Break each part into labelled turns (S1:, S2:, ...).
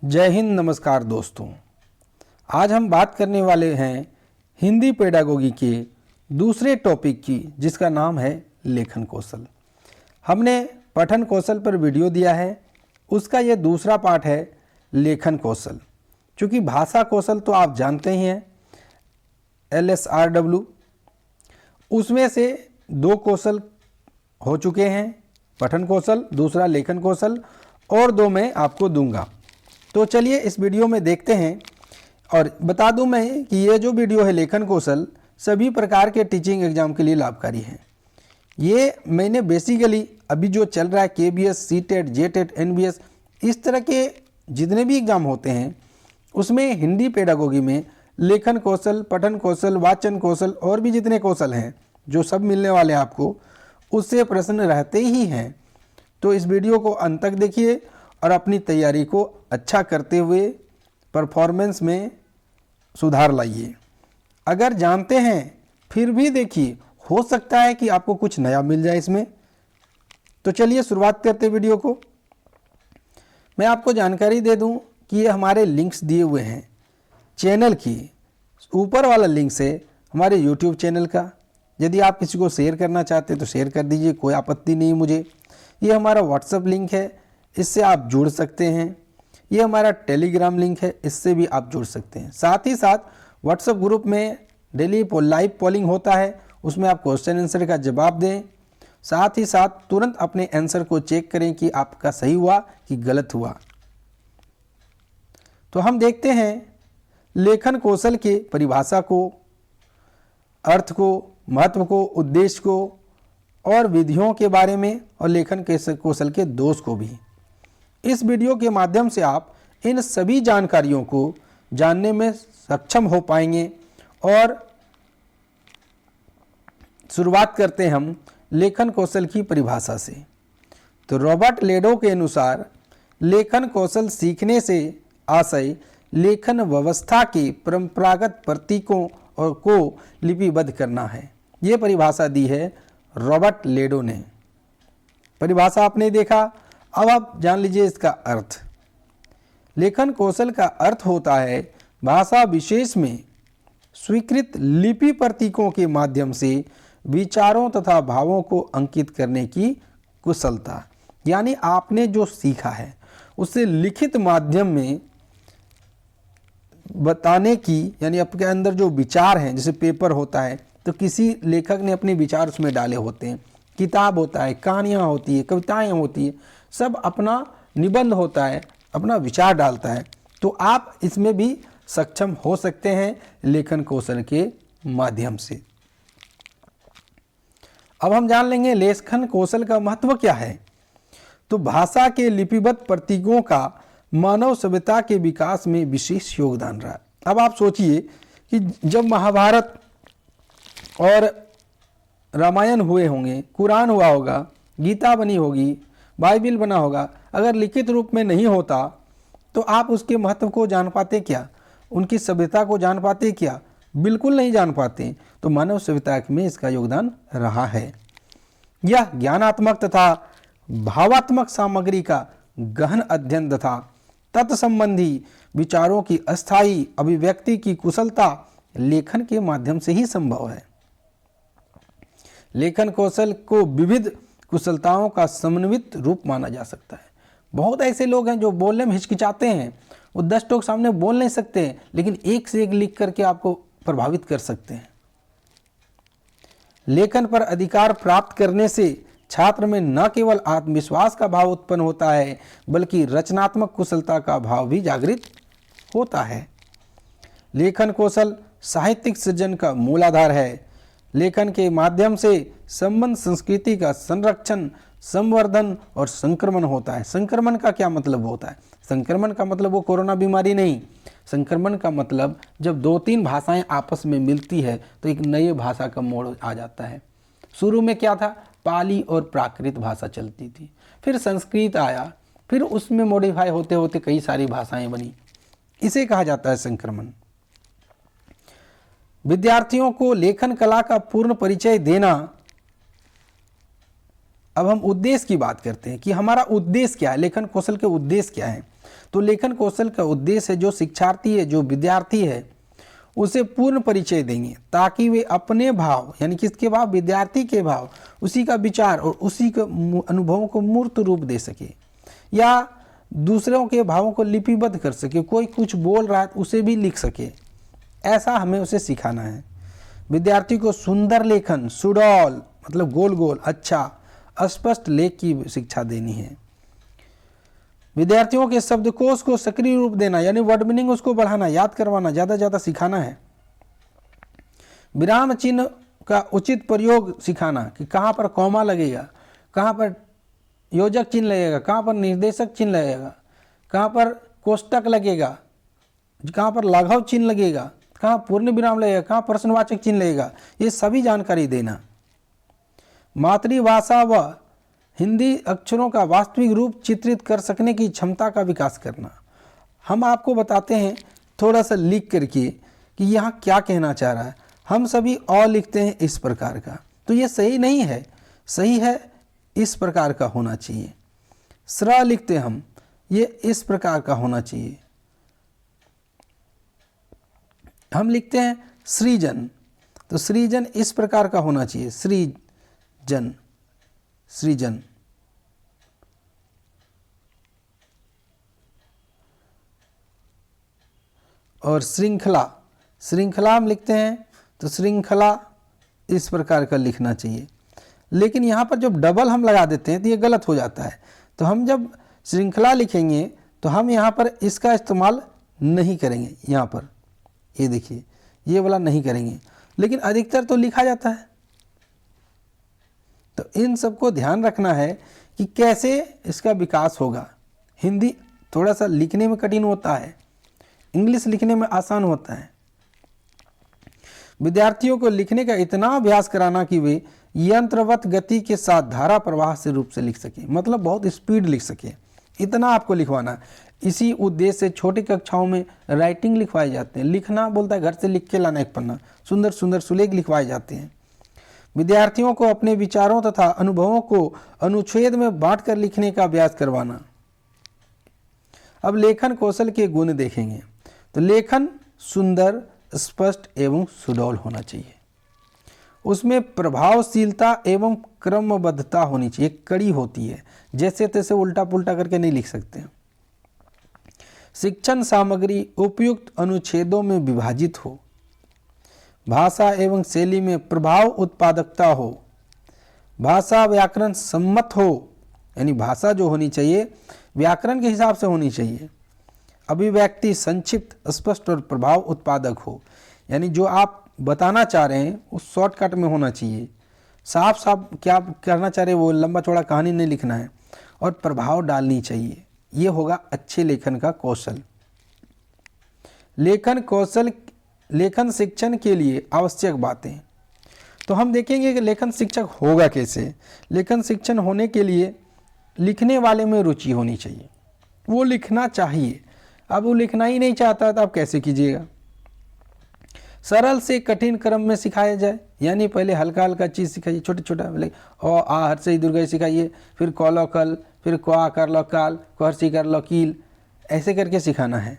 S1: जय हिंद, नमस्कार दोस्तों। आज हम बात करने वाले हैं हिंदी पेडागोगी के दूसरे टॉपिक की, जिसका नाम है लेखन कौशल। हमने पठन कौशल पर वीडियो दिया है, उसका ये दूसरा पार्ट है लेखन कौशल। क्योंकि भाषा कौशल तो आप जानते ही हैं, LSRW, उसमें से दो कौशल हो चुके हैं, पठन कौशल, दूसरा लेखन कौशल, और दो मैं आपको दूंगा। तो चलिए इस वीडियो में देखते हैं। और बता दूं मैं कि ये जो वीडियो है लेखन कौशल सभी प्रकार के टीचिंग एग्जाम के लिए लाभकारी है। ये मैंने बेसिकली अभी जो चल रहा है KBS, CTET, JTET, NBS, इस तरह के जितने भी एग्ज़ाम होते हैं उसमें हिंदी पेडागोगी में लेखन कौशल, पठन कौशल, वाचन कौशल और भी जितने कौशल हैं जो सब मिलने वाले हैं आपको, उससे प्रश्न रहते ही हैं। तो इस वीडियो को अंत तक देखिए और अपनी तैयारी को अच्छा करते हुए परफॉर्मेंस में सुधार लाइए। अगर जानते हैं फिर भी देखिए, हो सकता है कि आपको कुछ नया मिल जाए इसमें। तो चलिए शुरुआत करते वीडियो को। मैं आपको जानकारी दे दूं कि ये हमारे लिंक्स दिए हुए हैं चैनल की। ऊपर वाला लिंक से हमारे YouTube चैनल का, यदि आप किसी को शेयर करना चाहते हैं तो शेयर कर दीजिए, कोई आपत्ति नहीं मुझे। ये हमारा WhatsApp लिंक है, इससे आप जुड़ सकते हैं। ये हमारा टेलीग्राम लिंक है, इससे भी आप जुड़ सकते हैं। साथ ही साथ व्हाट्सएप ग्रुप में डेली लाइव पोलिंग होता है, उसमें आप क्वेश्चन आंसर का जवाब दें। साथ ही साथ तुरंत अपने आंसर को चेक करें कि आपका सही हुआ कि गलत हुआ। तो हम देखते हैं लेखन कौशल के परिभाषा को, अर्थ को, महत्व को, उद्देश्य को और विधियों के बारे में, और लेखन कौशल के दोष को भी। इस वीडियो के माध्यम से आप इन सभी जानकारियों को जानने में सक्षम हो पाएंगे। और शुरुआत करते हैं हम लेखन कौशल की परिभाषा से। तो रॉबर्ट लेडो के अनुसार लेखन कौशल सीखने से आशय लेखन व्यवस्था के परंपरागत प्रतीकों और को लिपिबद्ध करना है। ये परिभाषा दी है रॉबर्ट लेडो ने। परिभाषा आपने देखा, अब आप जान लीजिए इसका अर्थ। लेखन कौशल का अर्थ होता है भाषा विशेष में स्वीकृत लिपि प्रतीकों के माध्यम से विचारों तथा भावों को अंकित करने की कुशलता। यानी आपने जो सीखा है उसे लिखित माध्यम में बताने की, यानी आपके अंदर जो विचार हैं, जैसे पेपर होता है तो किसी लेखक ने अपने विचार उसमें डाले होते हैं, किताब होता है, कहानियाँ होती है, कविताएं होती है, सब अपना निबंध होता है, अपना विचार डालता है। तो आप इसमें भी सक्षम हो सकते हैं लेखन कौशल के माध्यम से। अब हम जान लेंगे लेखन कौशल का महत्व क्या है। तो भाषा के लिपिबद्ध प्रतीकों का मानव सभ्यता के विकास में विशेष योगदान रहा। अब आप सोचिए कि जब महाभारत और रामायण हुए होंगे, कुरान हुआ होगा, गीता बनी होगी, बाइबिल बना होगा, अगर लिखित रूप में नहीं होता तो आप उसके महत्व को जान पाते क्या? उनकी सभ्यता को जान पाते क्या? बिल्कुल नहीं जान पाते। तो मानव सभ्यता में इसका योगदान रहा है। यह ज्ञानात्मक तथा भावात्मक सामग्री का गहन अध्ययन तथा तत्संबंधी विचारों की अस्थायी अभिव्यक्ति की कुशलता लेखन के माध्यम से ही संभव है। लेखन कौशल को विविध कुशलताओं का समन्वित रूप माना जा सकता है। बहुत ऐसे लोग हैं जो बोलने में हिचकिचाते हैं, वो 10 लोग सामने बोल नहीं सकते, लेकिन एक से एक लिख करके आपको प्रभावित कर सकते हैं। लेखन पर अधिकार प्राप्त करने से छात्र में न केवल आत्मविश्वास का भाव उत्पन्न होता है, बल्कि रचनात्मक कुशलता का भाव भी जागृत होता है। लेखन कौशल साहित्यिक सृजन का मूल आधार है। लेखन के माध्यम से संबंध संस्कृति का संरक्षण, संवर्धन और संक्रमण होता है। संक्रमण का क्या मतलब होता है? संक्रमण का मतलब वो कोरोना बीमारी नहीं। संक्रमण का मतलब जब 2-3 भाषाएं आपस में मिलती है तो एक नई भाषा का मोड़ आ जाता है। शुरू में क्या था? पाली और प्राकृत भाषा चलती थी, फिर संस्कृत आया, फिर उसमें मॉडिफाई होते होते कई सारी भाषाएं बनी। इसे कहा जाता है संक्रमण। विद्यार्थियों को लेखन कला का पूर्ण परिचय देना अब हम उद्देश्य की बात करते हैं कि हमारा उद्देश्य क्या है, लेखन कौशल के उद्देश्य क्या है। तो लेखन कौशल का उद्देश्य है जो शिक्षार्थी है, जो विद्यार्थी है, उसे पूर्ण परिचय देंगे ताकि वे अपने भाव, यानी किसके भाव, विद्यार्थी के भाव, उसी का विचार और उसी के अनुभवों को मूर्त रूप दे सके या दूसरों के भावों को लिपिबद्ध कर सके। कोई कुछ बोल रहा है तो उसे भी लिख सके, ऐसा हमें उसे सिखाना है। विद्यार्थी को सुंदर लेखन, सुडौल मतलब गोल गोल, अच्छा स्पष्ट लेख की शिक्षा देनी है। विद्यार्थियों के शब्दकोश को सक्रिय रूप देना, यानी वर्ड मीनिंग उसको बढ़ाना, याद करवाना, ज़्यादा ज़्यादा सिखाना है। विराम चिन्ह का उचित प्रयोग सिखाना कि कहाँ पर कॉमा लगेगा, कहाँ पर योजक चिन्ह लगेगा, कहाँ पर निर्देशक चिन्ह लगेगा, कहाँ पर कोष्टक लगेगा, कहाँ पर लाघव चिन्ह लगेगा, कहाँ पूर्ण विराम लगेगा, कहाँ प्रश्नवाचक चिन्ह लगेगा, ये सभी जानकारी देना। मातृभाषा व हिंदी अक्षरों का वास्तविक रूप चित्रित कर सकने की क्षमता का विकास करना। हम आपको बताते हैं थोड़ा सा लिख करके कि यहाँ क्या कहना चाह रहा है। हम सभी अ लिखते हैं इस प्रकार का, तो ये सही नहीं है, सही है इस प्रकार का होना चाहिए। स्र लिखते हम, ये इस प्रकार का होना चाहिए। हम लिखते हैं सृजन, तो सृजन इस प्रकार का होना चाहिए, सृजन, सृजन। और श्रृंखला, श्रृंखला हम लिखते हैं तो श्रृंखला इस प्रकार का लिखना चाहिए। लेकिन यहाँ पर जब डबल हम लगा देते हैं तो ये गलत हो जाता है। तो हम जब श्रृंखला लिखेंगे तो हम यहाँ पर इसका इस्तेमाल नहीं करेंगे, यहाँ पर ये देखिए ये वाला नहीं करेंगे, लेकिन अधिकतर तो लिखा जाता है। तो इन सबको ध्यान रखना है कि कैसे इसका विकास होगा। हिंदी थोड़ा सा लिखने में कठिन होता है, इंग्लिश लिखने में आसान होता है। विद्यार्थियों को लिखने का इतना अभ्यास कराना कि वे यंत्रवत गति के साथ धारा प्रवाह से रूप से लिख सके, मतलब बहुत स्पीड लिख सके, इतना आपको लिखवाना। इसी उद्देश्य से छोटी कक्षाओं में राइटिंग लिखवाए जाते हैं। लिखना बोलता है घर से लिख के लाना एक पन्ना, सुंदर सुंदर सुलेख लिखवाए जाते हैं। विद्यार्थियों को अपने विचारों तथा अनुभवों को अनुच्छेद में बांटकर लिखने का अभ्यास करवाना। अब लेखन कौशल के गुण देखेंगे। तो लेखन सुंदर, स्पष्ट एवं सुडौल होना चाहिए। उसमें प्रभावशीलता एवं क्रमबद्धता होनी चाहिए, कड़ी होती है, जैसे तैसे उल्टा पुल्टा करके नहीं लिख सकते। शिक्षण सामग्री उपयुक्त अनुच्छेदों में विभाजित हो। भाषा एवं शैली में प्रभाव उत्पादकता हो। भाषा व्याकरण सम्मत हो, यानी भाषा जो होनी चाहिए व्याकरण के हिसाब से होनी चाहिए। अभिव्यक्ति संक्षिप्त, स्पष्ट और प्रभाव उत्पादक हो, यानी जो आप बताना चाह रहे हैं उस शॉर्टकट में होना चाहिए। साफ साफ क्या करना चाह रहे हैं वो लंबा चौड़ा कहानी नहीं लिखना है, और प्रभाव डालनी चाहिए। ये होगा अच्छे लेखन का कौशल। लेखन कौशल, लेखन शिक्षण के लिए आवश्यक बातें। तो हम देखेंगे कि लेखन शिक्षक होगा कैसे। लेखन शिक्षण होने के लिए लिखने वाले में रुचि होनी चाहिए, वो लिखना चाहिए। अब वो लिखना ही नहीं चाहता तो आप कैसे कीजिएगा। सरल से कठिन क्रम में सिखाया जाए, यानी पहले हल्का हल्का चीज़ सिखाइए, छोटा छोटा, मतलब आ हर्षई दुर्गई सिखाइए, फिर कौलो कल, फिर क्वा कर लो काल, कुहर्षी कर लो कील, ऐसे करके सिखाना है।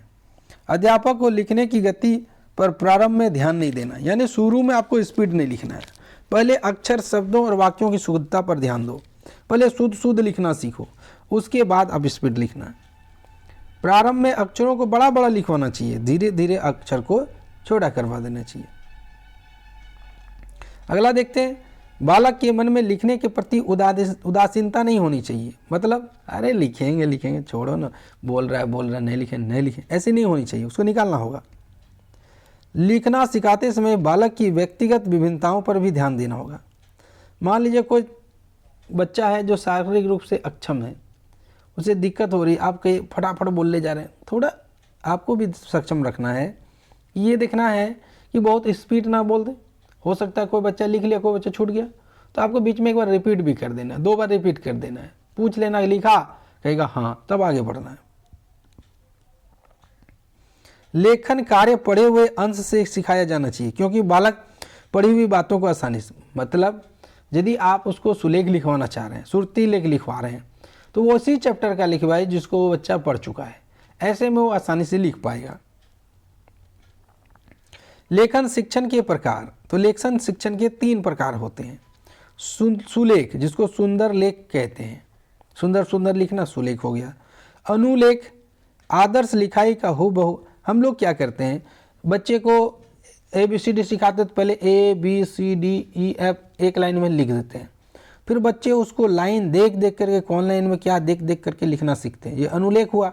S1: अध्यापक को लिखने की गति पर प्रारंभ में ध्यान नहीं देना, यानी शुरू में आपको स्पीड नहीं लिखना है। पहले अक्षर, शब्दों और वाक्यों की शुद्धता पर ध्यान दो। पहले शुद्ध शुद्ध लिखना सीखो, उसके बाद अब स्पीड लिखना है। प्रारंभ में अक्षरों को बड़ा बड़ा लिखवाना चाहिए, धीरे धीरे अक्षर को छोटा करवा देना चाहिए। अगला देखते हैं, बालक के मन में लिखने के प्रति उदासीनता नहीं होनी चाहिए। मतलब अरे लिखेंगे लिखेंगे, छोड़ो ना, बोल रहा है नहीं लिखें नहीं लिखें, ऐसे नहीं होनी चाहिए, उसको निकालना होगा। लिखना सिखाते समय बालक की व्यक्तिगत विभिन्नताओं पर भी ध्यान देना होगा। मान लीजिए कोई बच्चा है जो शारीरिक रूप से अक्षम है, उसे दिक्कत हो रही, आप कहीं फटाफट बोलने जा रहे हैं, थोड़ा आपको भी सक्षम रखना है। ये देखना है कि बहुत स्पीड ना बोल दे। हो सकता है कोई बच्चा लिख लिया, कोई बच्चा छूट गया, तो आपको बीच में एक बार रिपीट भी कर देना है, 2 बार रिपीट कर देना है, पूछ लेना लिखा, कहेगा हाँ, तब आगे बढ़ना है। लेखन कार्य पढ़े हुए अंश से सिखाया जाना चाहिए, क्योंकि बालक पढ़ी हुई बातों को आसानी से, मतलब यदि आप उसको सुलेख लिखवाना चाह रहे हैं, सुरती लेख लिखवा रहे हैं, तो वो उसी चैप्टर का लिखवाए जिसको वो बच्चा पढ़ चुका है। ऐसे में वो आसानी से लिख पाएगा। लेखन शिक्षण के प्रकार, तो लेखन शिक्षण के 3 प्रकार होते हैं। सुलेख, जिसको सुंदर लेख कहते हैं, सुंदर सुंदर लिखना सुलेख हो गया। अनुलेख, आदर्श लिखाई का हूबहू। हम लोग क्या करते हैं, बच्चे को ABCD सिखाते तो पहले ABCDEF एक लाइन में लिख देते हैं, फिर बच्चे उसको लाइन देख देख करके कौन लाइन में क्या देख देख करके लिखना सीखते हैं, ये अनुलेख हुआ।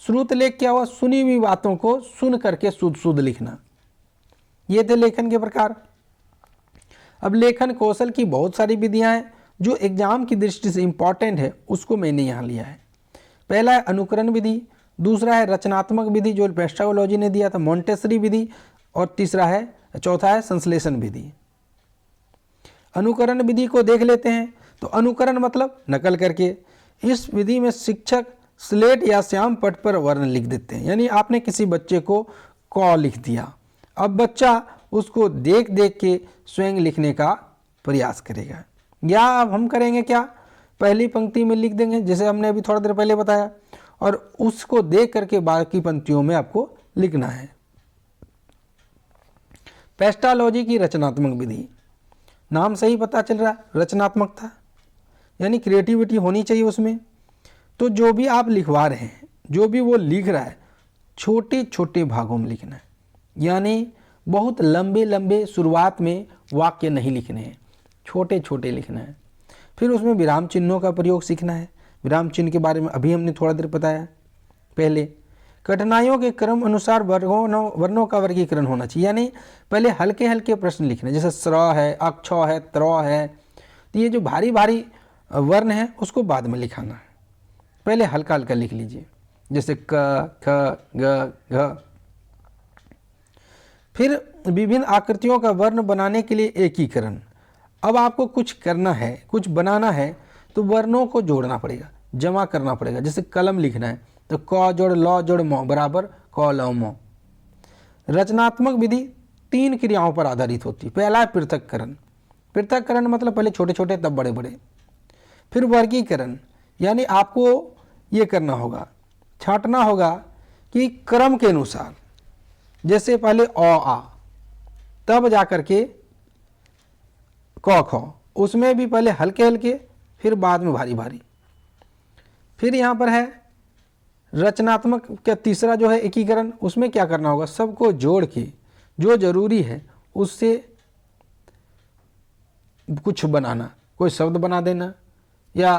S1: श्रुतलेख क्या हुआ, सुनी हुई बातों को सुन करके शुद्ध शुद्ध लिखना। ये थे लेखन के प्रकार। अब लेखन कौशल की बहुत सारी विधियां हैं जो एग्जाम की दृष्टि से इंपॉर्टेंट है, उसको मैंने यहाँ लिया है। पहला है अनुकरण विधि, दूसरा है रचनात्मक विधि जो पेस्टागोलॉजी ने दिया था, मॉन्टेसरी विधि, और चौथा है संश्लेषण विधि। अनुकरण विधि को देख लेते हैं। तो अनुकरण मतलब नकल करके। इस विधि में शिक्षक स्लेट या श्याम पट पर वर्ण लिख देते हैं, यानी आपने किसी बच्चे को क लिख दिया, अब बच्चा उसको देख देख के स्वयं लिखने का प्रयास करेगा। या अब हम करेंगे क्या, पहली पंक्ति में लिख देंगे जैसे हमने अभी थोड़ा देर पहले बताया, और उसको देख करके बाकी पंक्तियों में आपको लिखना है। पेस्टालॉजी की रचनात्मक विधि, नाम से ही पता चल रहा है रचनात्मकता, यानी क्रिएटिविटी होनी चाहिए उसमें। तो जो भी आप लिखवा रहे हैं, जो भी वो लिख रहा है, छोटे छोटे भागों में लिखना है, यानी बहुत लंबे लंबे शुरुआत में वाक्य नहीं लिखने हैं, छोटे छोटे लिखना है। फिर उसमें विराम चिन्हों का प्रयोग सीखना है। विराम चिन्ह के बारे में अभी हमने थोड़ा देर बताया पहले। कठिनाइयों के क्रम अनुसार वर्णों का वर्गीकरण होना चाहिए, यानी पहले हल्के हल्के प्रश्न लिखने, जैसे स्र है, अक्ष है, त्र है, तो ये जो भारी भारी वर्ण है उसको बाद में लिखाना है, पहले हल्का हल्का लिख लीजिए, जैसे क, ख, ग, घ। फिर विभिन्न आकृतियों का वर्ण बनाने के लिए एकीकरण। अब आपको कुछ करना है, कुछ बनाना है, तो वर्णों को जोड़ना पड़ेगा, जमा करना पड़ेगा। जैसे कलम लिखना है तो क जोड़ ल जोड़ म बराबर क ल म। रचनात्मक विधि 3 क्रियाओं पर आधारित होती है। पहला है पृथक्करण। पृथक्करण मतलब पहले छोटे छोटे तब बड़े बड़े। फिर वर्गीकरण, यानी आपको ये करना होगा, छांटना होगा कि क्रम के अनुसार, जैसे पहले अ आ, तब जा कर के क ख, उसमें भी पहले हल्के हल्के फिर बाद में भारी भारी। फिर यहाँ पर है रचनात्मक का तीसरा जो है एकीकरण, उसमें क्या करना होगा, सबको जोड़ के जो जरूरी है उससे कुछ बनाना, कोई शब्द बना देना या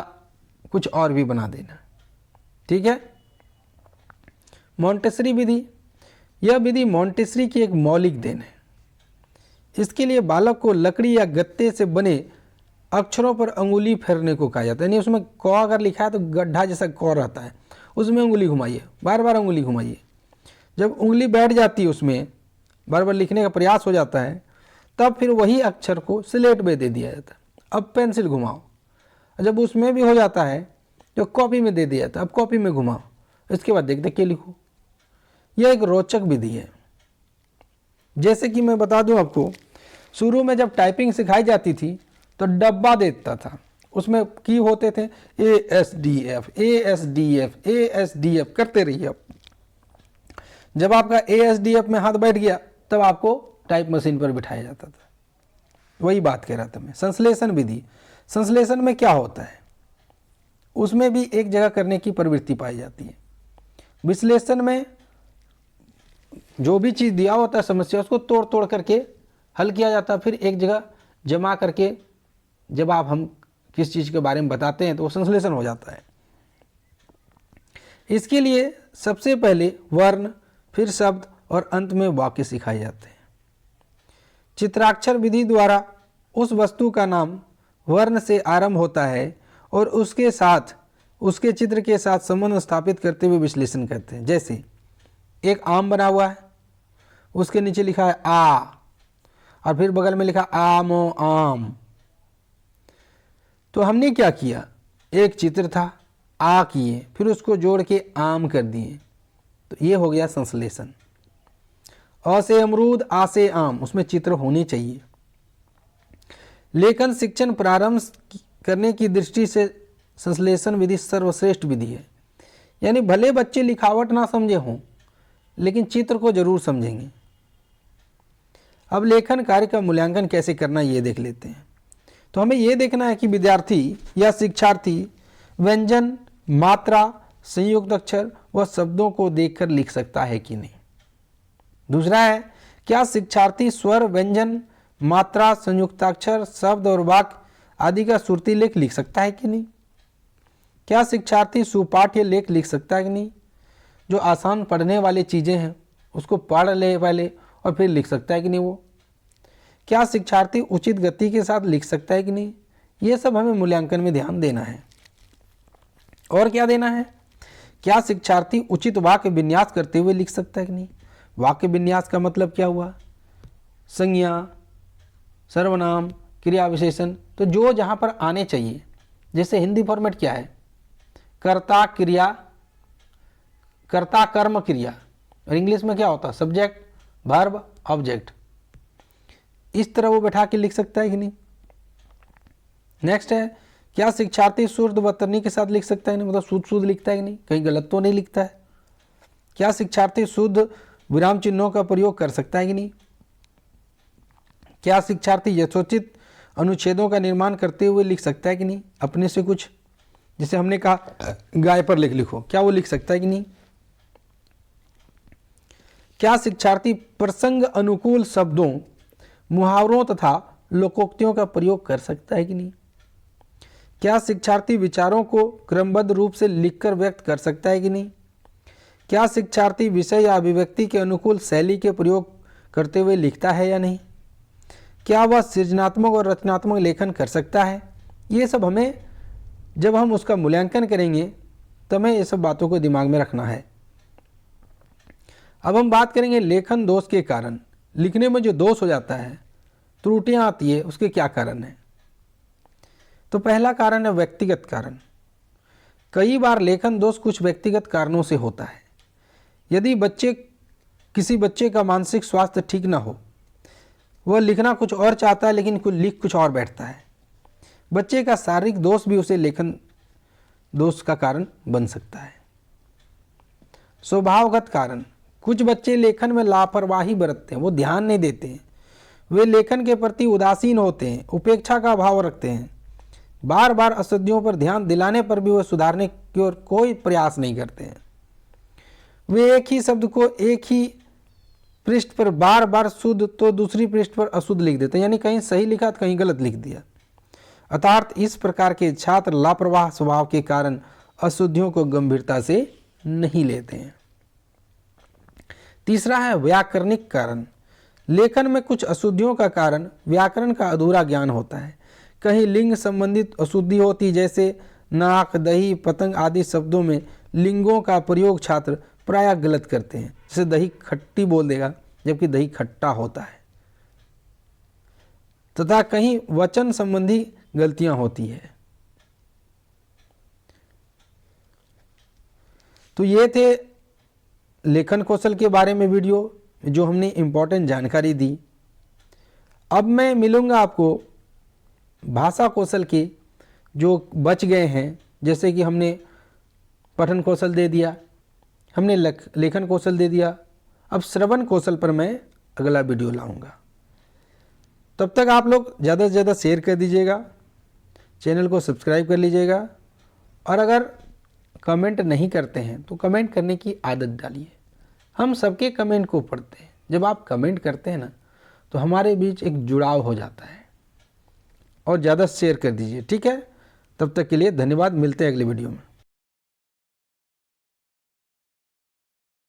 S1: कुछ और भी बना देना। ठीक है। मॉन्टेसरी विधि, यह विधि मॉन्टेसरी की एक मौलिक देन है। इसके लिए बालक को लकड़ी या गत्ते से बने अक्षरों पर अंगुली फेरने को कहा जाता है, यानी उसमें क अगर लिखा है तो गड्ढा जैसा क रहता है, उसमें उंगली घुमाइए, बार बार उंगली घुमाइए। जब उंगली बैठ जाती है, उसमें बार बार लिखने का प्रयास हो जाता है, तब फिर वही अक्षर को स्लेट में दे दिया जाता है। अब पेंसिल घुमाओ, जब उसमें भी हो जाता है तो कॉपी में दे दिया जाता है, अब कॉपी में घुमाओ, इसके बाद देख देख के लिखो। यह एक रोचक विधि है। जैसे कि मैं बता दूं आपको, शुरू में जब टाइपिंग सिखाई जाती थी तो डब्बा देता था, उसमें की होते थे ASDF ASDF ASDF, करते रहिए। जब आपका ASDF में हाथ बैठ गया तब आपको टाइप मशीन पर बिठाया जाता था। वही बात कह रहा था मैं। संश्लेषण विधि, संश्लेषण में क्या होता है, उसमें भी एक जगह करने की प्रवृत्ति पाई जाती है। विश्लेषण में जो भी चीज़ दिया होता है समस्या, उसको तोड़ तोड़ करके हल किया जाता है, फिर एक जगह जमा करके जब हम किस चीज़ के बारे में बताते हैं तो वो संश्लेषण हो जाता है। इसके लिए सबसे पहले वर्ण, फिर शब्द और अंत में वाक्य सिखाए जाते हैं। चित्राक्षर विधि द्वारा उस वस्तु का नाम वर्ण से आरंभ होता है और उसके साथ, उसके चित्र के साथ संबंध स्थापित करते हुए विश्लेषण करते हैं। जैसे एक आम बना हुआ है, उसके नीचे लिखा है आ, और फिर बगल में लिखा आमो आम। तो हमने क्या किया, एक चित्र था, आ किए, फिर उसको जोड़ के आम कर दिए, तो ये हो गया संश्लेषण। अ से अमरूद, आ से आम, उसमें चित्र होने चाहिए। लेखन शिक्षण प्रारंभ करने की दृष्टि से संश्लेषण विधि सर्वश्रेष्ठ विधि है। यानी भले बच्चे लिखावट ना समझे हों, लेकिन चित्र को जरूर समझेंगे। अब लेखन कार्य का मूल्यांकन कैसे करना ये देख लेते हैं। तो हमें ये देखना है कि विद्यार्थी या शिक्षार्थी व्यंजन, मात्रा, संयुक्त अक्षर व शब्दों को देखकर लिख सकता है कि नहीं। दूसरा है, क्या शिक्षार्थी स्वर, व्यंजन, मात्रा, संयुक्ताक्षर, शब्द और वाक्य आदि का सुरती लेख लिख सकता है कि नहीं। क्या शिक्षार्थी सुपाठ्य लेख लिख सकता है कि नहीं। जो आसान पढ़ने वाली चीज़ें हैं उसको पढ़ ले पहले और फिर लिख सकता है कि नहीं वो। क्या शिक्षार्थी उचित गति के साथ लिख सकता है कि नहीं। ये सब हमें मूल्यांकन में ध्यान देना है। और क्या देना है, क्या शिक्षार्थी उचित वाक्य विन्यास करते हुए लिख सकता है कि नहीं। वाक्य विन्यास का मतलब क्या हुआ, संज्ञा, सर्वनाम, क्रिया विशेषण, तो जो जहाँ पर आने चाहिए। जैसे हिंदी फॉर्मेट क्या है, कर्ता, क्रिया, कर्ता, कर्म, क्रिया, और इंग्लिश में क्या होता है, सब्जेक्ट, वर्ब, ऑब्जेक्ट। इस तरह वो बैठा के लिख सकता है कि नहीं। नेक्स्ट है, क्या शिक्षार्थी शुद्ध वर्तनी के साथ लिख सकता है नहीं, मतलब शुद्ध शुद्ध लिखता है कि नहीं, कहीं गलत तो नहीं लिखता है। क्या शिक्षार्थी शुद्ध विराम चिन्हों का प्रयोग कर सकता है कि नहीं। क्या शिक्षार्थी यथोचित अनुच्छेदों का निर्माण करते हुए लिख सकता है कि नहीं, अपने से कुछ। जैसे हमने कहा गाय पर लेख लिखो, क्या वो लिख सकता है कि नहीं। क्या शिक्षार्थी प्रसंग अनुकूल शब्दों, मुहावरों तथा लोकोक्तियों का प्रयोग कर सकता है कि नहीं। क्या शिक्षार्थी विचारों को क्रमबद्ध रूप से लिखकर व्यक्त कर सकता है कि नहीं। क्या शिक्षार्थी विषय या अभिव्यक्ति के अनुकूल शैली के प्रयोग करते हुए लिखता है या नहीं। क्या वह सृजनात्मक और रचनात्मक लेखन कर सकता है। ये सब हमें, जब हम उसका मूल्यांकन करेंगे तो हमें ये सब बातों को दिमाग में रखना है। अब हम बात करेंगे लेखन दोष के कारण। लिखने में जो दोष हो जाता है, त्रुटियां आती है, उसके क्या कारण है। तो पहला कारण है व्यक्तिगत कारण। कई बार लेखन दोष कुछ व्यक्तिगत कारणों से होता है। यदि किसी बच्चे का मानसिक स्वास्थ्य ठीक ना हो, वह लिखना कुछ और चाहता है लेकिन लिख कुछ और बैठता है। बच्चे का शारीरिक दोष भी उसे लेखन दोष का कारण बन सकता है। स्वभावगत कारण, कुछ बच्चे लेखन में लापरवाही बरतते हैं, वो ध्यान नहीं देते हैं, वे लेखन के प्रति उदासीन होते हैं, उपेक्षा का भाव रखते हैं। बार बार अशुद्धियों पर ध्यान दिलाने पर भी वह सुधारने की ओर कोई प्रयास नहीं करते हैं। वे एक ही शब्द को एक ही पृष्ठ पर बार बार शुद्ध तो दूसरी पृष्ठ पर अशुद्ध लिख देते हैं, यानी कहीं सही लिखा तो कहीं गलत लिख दिया। अर्थात इस प्रकार के छात्र लापरवाह स्वभाव के कारण अशुद्धियों को गंभीरता से नहीं लेते हैं। तीसरा है व्याकरणिक कारण। लेखन में कुछ अशुद्धियों का कारण व्याकरण का अधूरा ज्ञान होता है। कहीं लिंग संबंधित अशुद्धि होती, जैसे नाक, दही, पतंग आदि शब्दों में लिंगों का प्रयोग छात्र प्रायः गलत करते हैं। जैसे दही खट्टी बोल देगा जबकि दही खट्टा होता है। तथा कहीं वचन संबंधी गलतियां होती है। तो ये थे लेखन कौशल के बारे में वीडियो, जो हमने इम्पोर्टेंट जानकारी दी। अब मैं मिलूँगा आपको भाषा कौशल के जो बच गए हैं। जैसे कि हमने पठन कौशल दे दिया, हमने लेखन कौशल दे दिया, अब श्रवण कौशल पर मैं अगला वीडियो लाऊंगा। तब तक आप लोग ज़्यादा से ज़्यादा शेयर कर दीजिएगा, चैनल को सब्सक्राइब कर लीजिएगा, और अगर कमेंट नहीं करते हैं तो कमेंट करने की आदत डालिए। हम सबके कमेंट को पढ़ते हैं। जब आप कमेंट करते हैं ना, तो हमारे बीच एक जुड़ाव हो जाता है। और ज़्यादा शेयर कर दीजिए, ठीक है। तब तक के लिए धन्यवाद, मिलते हैं अगले वीडियो में।